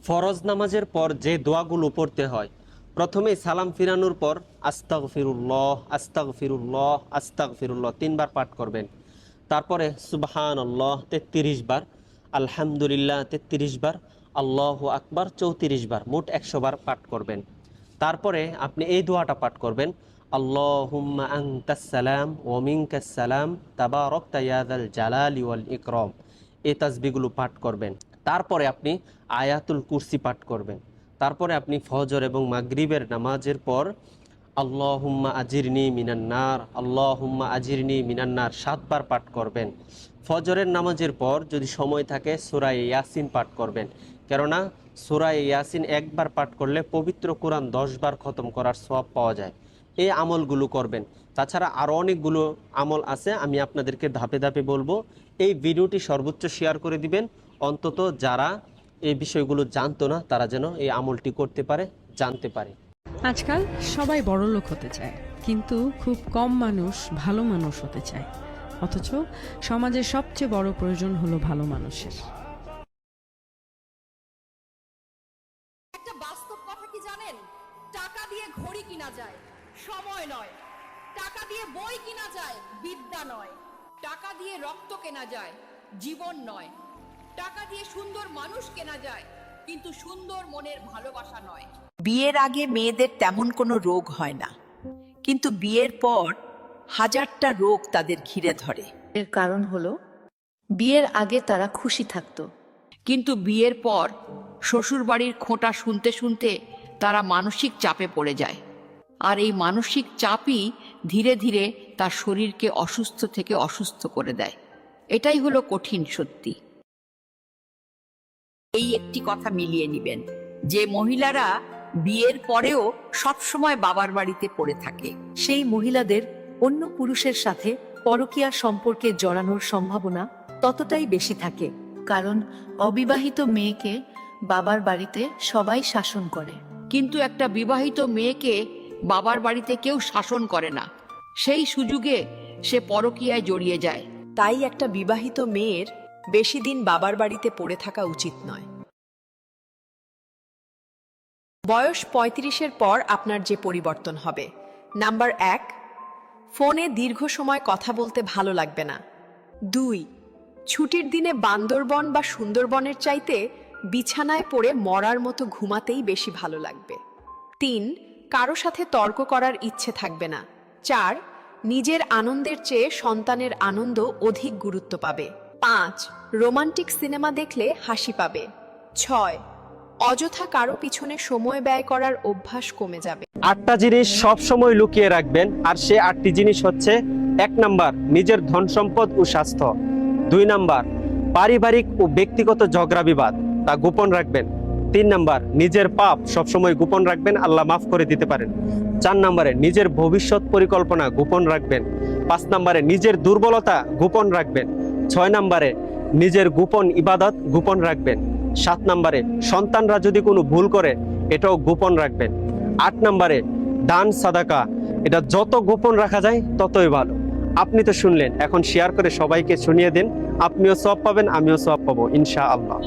ফরজ নামাজের পর যে দোয়াগুলো পড়তে হয়, প্রথমেই সালাম ফিরানোর পর আস্তাগফিরুল্লাহ আস্তাগফিরুল্লাহ আস্তাগফিরুল্লাহ 3 বার পাঠ করবেন। তারপরে সুবহানাল্লাহ 33 বার, আলহামদুলিল্লাহ 33 বার, আল্লাহু আকবার 34 বার, মোট 100 বার পাঠ করবেন। তারপরে আপনি এই দোয়াটা পাঠ করবেন, আল্লাহুম্মা আনতাস সালাম ওয়া মিনকাস সালাম তাবারাকতা ইয়া যাল জালালি ওয়াল ইকরাম। এই তাসবিহগুলো পাঠ করবেন। তারপরে আপনি আয়াতুল কুরসি পাঠ করবেন। তারপরে আপনি ফজর এবং মাগরিবের নামাজের পর আল্লাহুম্মা আজিরনি মিনান্নার আল্লাহুম্মা আজিরনি মিনান্নার 7 বার পাঠ করবেন। ফজরের নামাজের পর যদি সময় থাকে সূরা ইয়াসিন পাঠ করবেন, কেননা সূরা ইয়াসিন একবার পাঠ করলে পবিত্র কোরআন 10 বার খতম করার সওয়াব পাওয়া যায়। এই আমলগুলো করবেন। তাছাড়া আরও অনেকগুলো আমল আছে, আমি আপনাদেরকে ধাপে ধাপে বলবো। এই ভিডিওটি সর্বোচ্চ শেয়ার করে দিবেন, অন্তত যারা এই বিষয়গুলো জানতো না তারা যেন এই আমলটি করতে পারে, জানতে পারে। আজকাল সবাই বড়লোক হতে চায়, কিন্তু খুব কম মানুষ ভালো মানুষ হতে চায়। অথচ সমাজের সবচেয়ে বড় প্রয়োজন হলো ভালো মানুষের। একটা বাস্তব কথা কি জানেন? টাকা দিয়ে ঘড়ি কিনা যায়, সময় নয়। টাকা দিয়ে বই কিনা যায়, বিদ্যা নয়। টাকা দিয়ে রক্ত কেনা যায়, জীবন নয়। টাকা দিয়ে সুন্দর মানুষ কেনা যায়, কিন্তু সুন্দর মনের ভালোবাসা নয়। বিয়ের আগে মেয়েদের তেমন কোনো রোগ হয় না, কিন্তু বিয়ের পর হাজারটা রোগ তাদের ঘিরে ধরে। এর কারণ হলো বিয়ের আগে তারা খুশি থাকতো, কিন্তু বিয়ের পর শ্বশুরবাড়ির খোঁটা শুনতে শুনতে তারা মানসিক চাপে পড়ে যায়। আর এই মানসিক চাপই ধীরে ধীরে তার শরীরকে অসুস্থ থেকে অসুস্থ করে দেয়। এটাই হলো কঠিন সত্যি। এই একটি কথা মিলিয়ে নেবেন যে মহিলারা বিয়ের পরেও সবসময় বাবার বাড়িতে পড়ে থাকে, সেই মহিলাদের অন্য পুরুষের সাথে পরকীয়া সম্পর্কে জড়ানোর সম্ভাবনা ততটাই বেশি থাকে, কারণ অবিবাহিত মেয়েকে বাবার বাড়িতে সবাই শাসন করে। কিন্তু একটা বিবাহিত মেয়েকে বাবার বাড়িতে কেউ শাসন করে না, সেই সুযোগে সে পরকীয়ায় জড়িয়ে যায়। তাই একটা বিবাহিত মেয়ের বেশি দিন বাবার বাড়িতে পড়ে থাকা উচিত নয়। বয়স 35-এর পর আপনার যে পরিবর্তন হবে: নাম্বার 1, ফোনে দীর্ঘ সময় কথা বলতে ভালো লাগবে না। 2, ছুটির দিনে বান্দরবন বা সুন্দরবনের চাইতে বিছানায় পড়ে মরার মতো ঘুমাতেই বেশি ভালো লাগবে। 3, কারো সাথে তর্ক করার ইচ্ছে থাকবে না। 4, নিজের আনন্দের চেয়ে সন্তানের আনন্দ অধিক গুরুত্ব পাবে। 5, রোমান্টিক সিনেমা দেখলে হাসি পাবে। 6, অযথা কারো পিছনে সময় ব্যয় করার অভ্যাস কমে যাবে। 8টা জিনিস সব সময় লুকিয়ে রাখবেন, আর সে 8টি জিনিস হচ্ছে: 1 নাম্বার, নিজের ধন সম্পদ ও স্বাস্থ্য। 2 নাম্বার, পারিবারিক ও ব্যক্তিগত ঝগড়া বিবাদ, তা গোপন রাখবেন। 3 নাম্বার, নিজের পাপ সবসময় গোপন রাখবেন, আল্লাহ মাফ করে দিতে পারেন। 4 নাম্বারে, নিজের ভবিষ্যৎ পরিকল্পনা গোপন রাখবেন। 5 নাম্বারে, নিজের দুর্বলতা গোপন রাখবেন। 6 নাম্বারে, নিজের গোপন ইবাদত গোপন রাখবেন। 7 নাম্বারে, সন্তানরা যদি কোনো ভুল করে এটাও গোপন রাখবেন। 8 নাম্বারে, দান সাদাকা, এটা যত গোপন রাখা যায় ততই ভালো। আপনি তো শুনলেন, এখন শেয়ার করে সবাইকে শুনিয়ে দিন, আপনিও সওয়াব পাবেন, আমিও সওয়াব পাবো ইনশাআল্লাহ।